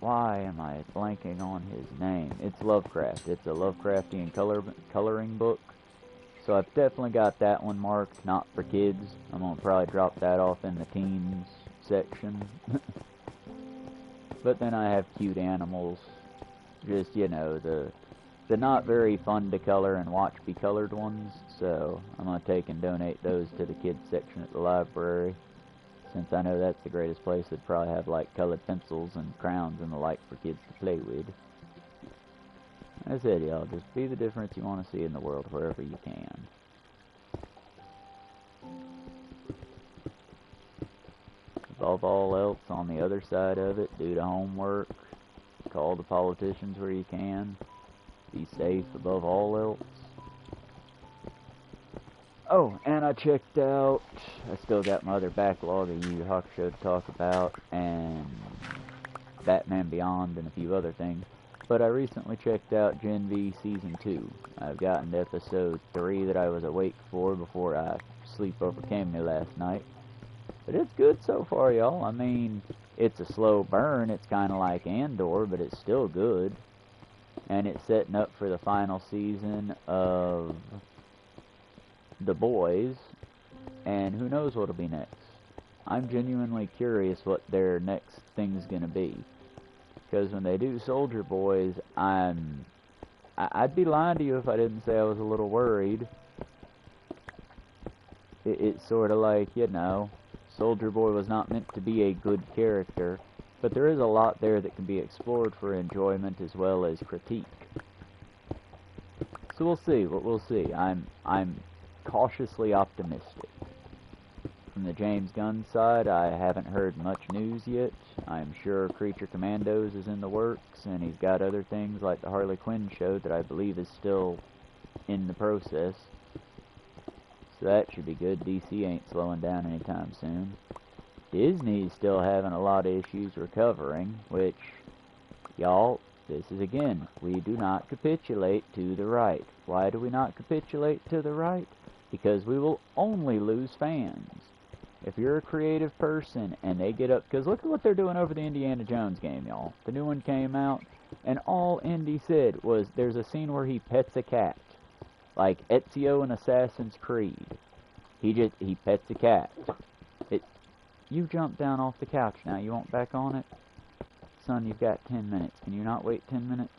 Why am I blanking on his name? It's Lovecraft. It's a Lovecraftian coloring book. So I've definitely got that one marked, not for kids. I'm going to probably drop that off in the teens section. But then I have cute animals. Just, you know, the not very fun to color and watch be colored ones. So I'm going to take and donate those to the kids section at the library, since I know that's the greatest place. They'd probably have, like, colored pencils and crowns and the like for kids to play with. That's it, y'all. Just be the difference you want to see in the world wherever you can. Above all else, on the other side of it, do the homework. Call the politicians where you can. Be safe above all else. Oh, and I checked out... I still got my other backlog of Yu Yu Hakusho to talk about, and Batman Beyond and a few other things. But I recently checked out Gen V Season 2. I've gotten to Episode 3 that I was awake for before sleep overcame me last night. But it's good so far, y'all. I mean, it's a slow burn. It's kind of like Andor, but it's still good. And it's setting up for the final season of The Boys. And who knows what'll be next. I'm genuinely curious what their next thing's gonna be. Because when they do Soldier Boys, I'd be lying to you if I didn't say I was a little worried. It's sort of like, you know, Soldier Boy was not meant to be a good character. but there is a lot there that can be explored for enjoyment as well as critique. So we'll see what we'll see. I'm cautiously optimistic. From the James Gunn side, I haven't heard much news yet. I'm sure Creature Commandos is in the works, and he's got other things like the Harley Quinn show that I believe is still in the process. So that should be good. DC ain't slowing down anytime soon. Disney's still having a lot of issues recovering, which, y'all, this is again, we do not capitulate to the right. Why do we not capitulate to the right? Because we will only lose fans. If you're a creative person and they get up, because look at what they're doing over the Indiana Jones game, y'all. The new one came out, and all Indy said was there's a scene where he pets a cat. Like Ezio in Assassin's Creed. He pets a cat. You jumped down off the couch now. You want back on it? Son, you've got 10 minutes. Can you not wait 10 minutes?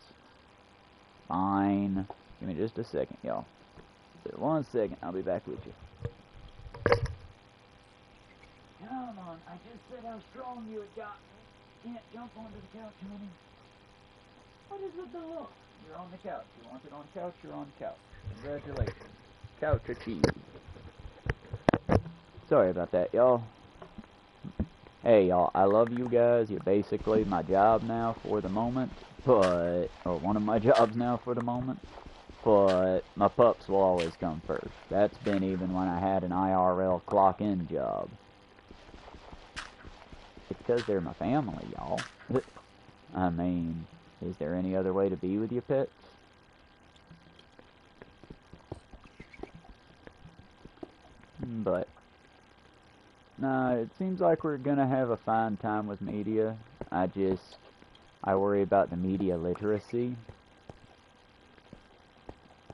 Fine. Give me just a second, y'all. 1 second. I'll be back with you. Come on. I just said how strong you had got me. Can't jump onto the couch, honey. What is with the look? You're on the couch. You want it on couch? You're on couch. Congratulations. Couch achieved. Sorry about that, y'all. Hey, y'all, I love you guys. You're basically my job now for the moment, or one of my jobs now for the moment, but my pups will always come first. That's been even when I had an IRL clock-in job. It's because they're my family, y'all. I mean, is there any other way to be with your pets? But no, it seems like we're gonna have a fine time with media. I worry about the media literacy.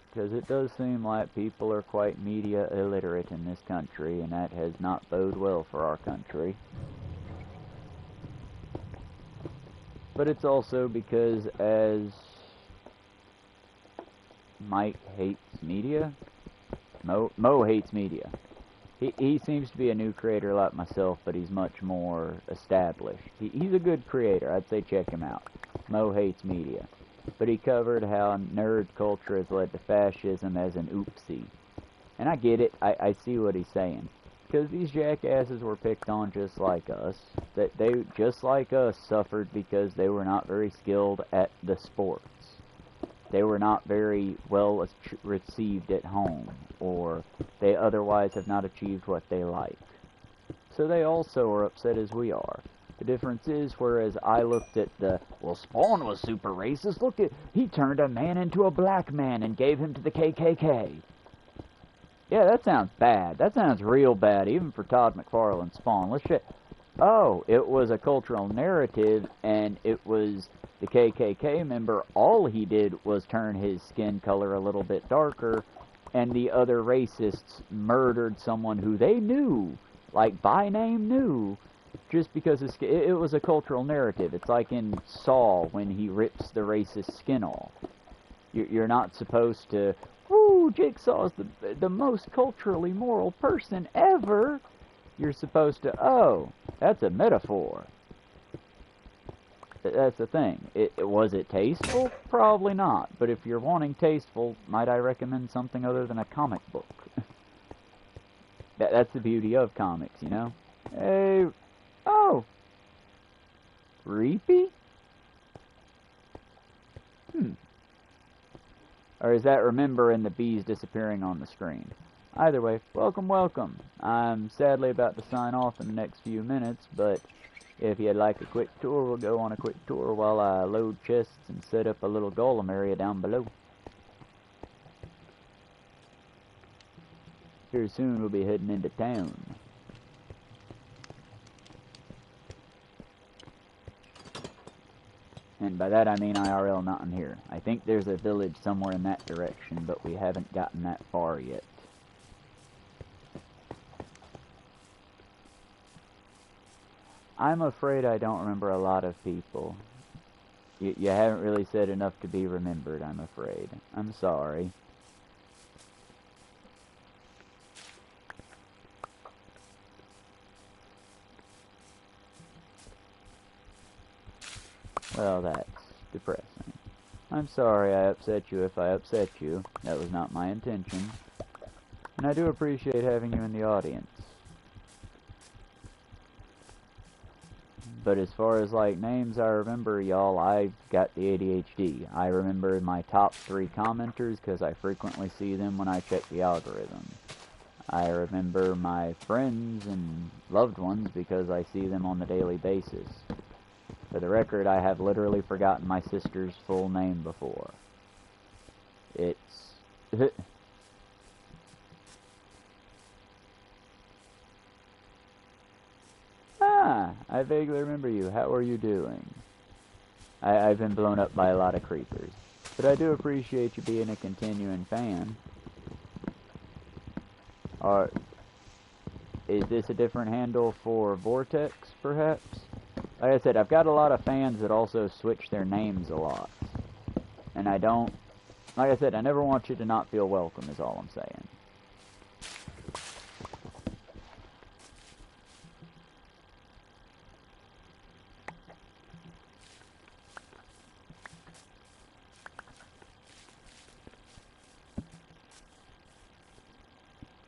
Because it does seem like people are quite media illiterate in this country, and that has not boded well for our country. But it's also because as Mike hates media, Mo hates media. He seems to be a new creator like myself, but he's much more established. He's a good creator. I'd say check him out. Mo hates media. But he covered how nerd culture has led to fascism as an oopsie. And I get it. I see what he's saying. Because these jackasses were picked on just like us. That they, just like us, suffered because they were not very skilled at the sports. They were not very well received at home, or they otherwise have not achieved what they like. So they also are upset as we are. The difference is, whereas I looked at well, Spawn was super racist. Look at, he turned a man into a black man and gave him to the KKK. Yeah, that sounds bad. That sounds real bad, even for Todd McFarlane's Spawn. Let's check. Oh, it was a cultural narrative, and it was the KKK member. All he did was turn his skin color a little bit darker, and the other racists murdered someone who they knew, like by name knew, just because his skin, it was a cultural narrative. It's like in Saw when he rips the racist skin off. You're not supposed to, ooh, Jigsaw's the most culturally moral person ever. You're supposed to, oh, that's a metaphor. That's the thing. Was it tasteful? Probably not. But if you're wanting tasteful, might I recommend something other than a comic book? That's the beauty of comics, you know? Hey, oh, creepy? Or is that Remember and the bees disappearing on the screen? Either way, welcome, welcome. I'm sadly about to sign off in the next few minutes, but if you'd like a quick tour, we'll go on a quick tour while I load chests and set up a little golem area down below. Here soon we'll be heading into town. And by that I mean IRL, not in here. I think there's a village somewhere in that direction, but we haven't gotten that far yet. I'm afraid I don't remember a lot of people. You haven't really said enough to be remembered, I'm afraid. I'm sorry. Well, that's depressing. I'm sorry I upset you if I upset you. That was not my intention. And I do appreciate having you in the audience. But as far as, like, names, I remember, y'all, I've got the ADHD. I remember my top 3 commenters because I frequently see them when I check the algorithm. I remember my friends and loved ones because I see them on the daily basis. For the record, I have literally forgotten my sister's full name before. It's... Ah, I vaguely remember you. How are you doing? I've been blown up by a lot of creepers. But I do appreciate you being a continuing fan. Or, is this a different handle for Vortex, perhaps? Like I said, I've got a lot of fans that also switch their names a lot. And I don't... Like I said, I never want you to not feel welcome, is all I'm saying.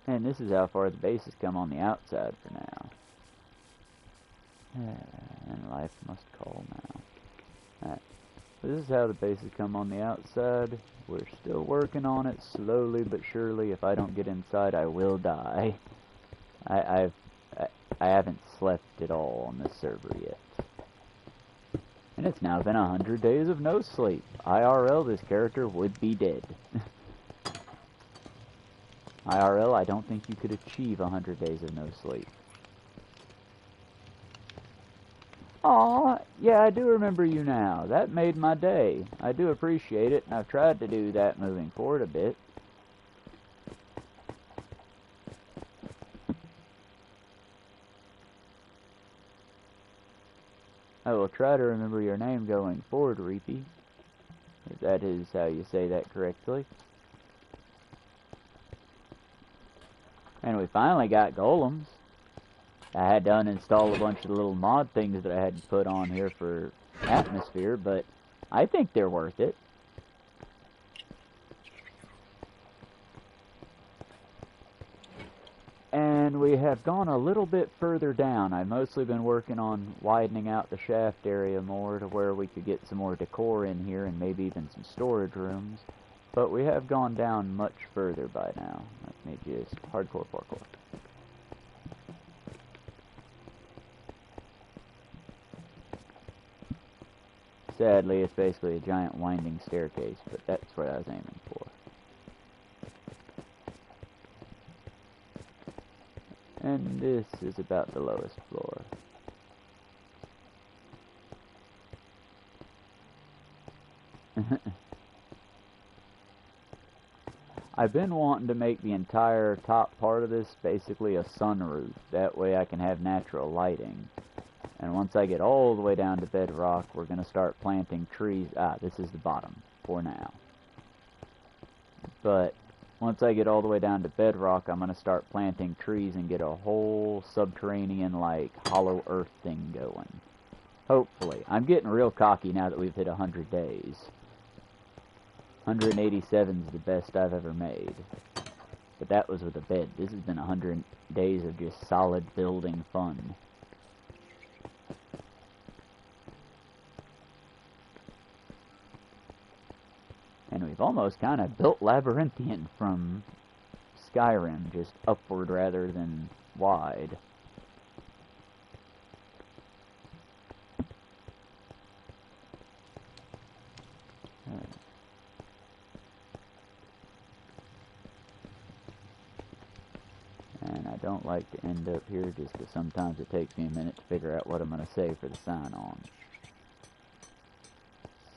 And this is how far the base has come on the outside for now. And life must call now. Alright. So this is how the base has come on the outside. We're still working on it slowly but surely. If I don't get inside, I will die. I haven't slept at all on this server yet. And it's now been 100 days of no sleep. IRL, this character would be dead. IRL, I don't think you could achieve 100 days of no sleep. Aw, yeah, I do remember you now. That made my day. I do appreciate it, and I've tried to do that moving forward a bit. I will try to remember your name going forward, Reapy. If that is how you say that correctly. And we finally got golems. I had to uninstall a bunch of the little mod things that I had to put on here for atmosphere, but I think they're worth it. And we have gone a little bit further down. I've mostly been working on widening out the shaft area more to where we could get some more decor in here and maybe even some storage rooms. But we have gone down much further by now. Let me just hardcore parkour. Sadly, it's basically a giant winding staircase, but that's what I was aiming for. And this is about the lowest floor. I've been wanting to make the entire top part of this basically a sunroof. That way I can have natural lighting. And once I get all the way down to bedrock, we're going to start planting trees. Ah, this is the bottom for now. But once I get all the way down to bedrock, I'm going to start planting trees and get a whole subterranean, like, hollow earth thing going. Hopefully. I'm getting real cocky now that we've hit 100 days. 187 is the best I've ever made. But that was with a bed. This has been 100 days of just solid building fun. And we've almost kind of built Labyrinthian from Skyrim, just upward rather than wide. And I don't like to end up here just because sometimes it takes me a minute to figure out what I'm going to say for the sign-on.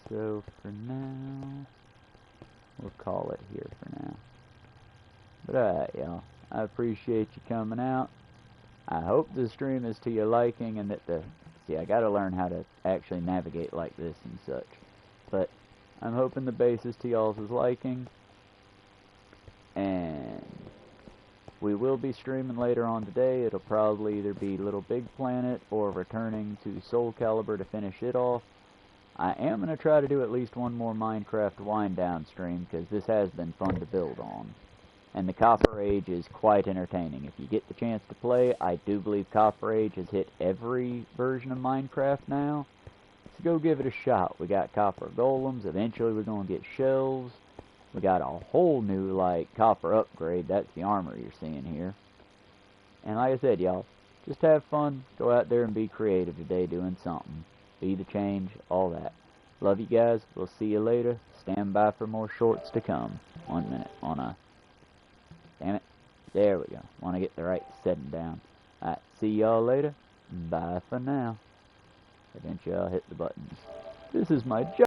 So for now, we'll call it here for now. But alright, y'all. I appreciate you coming out. I hope the stream is to your liking and that the... See, I gotta learn how to actually navigate like this and such. But I'm hoping the base is to y'all's liking. And we will be streaming later on today. It'll probably either be Little Big Planet or returning to Soul Calibur to finish it off. I am going to try to do at least one more Minecraft wind down stream, because this has been fun to build on. And the Copper Age is quite entertaining. If you get the chance to play, I do believe Copper Age has hit every version of Minecraft now. So go give it a shot. We got copper golems. Eventually we're going to get shelves. We got a whole new, like, copper upgrade. That's the armor you're seeing here. And like I said, y'all, just have fun. Go out there and be creative today doing something. Be the change, all that. Love you guys. We'll see you later. Stand by for more shorts to come. 1 minute on a... Damn it. There we go. Want to get the right setting down. Alright, see y'all later. Bye for now. Eventually I'll hit the buttons. This is my job.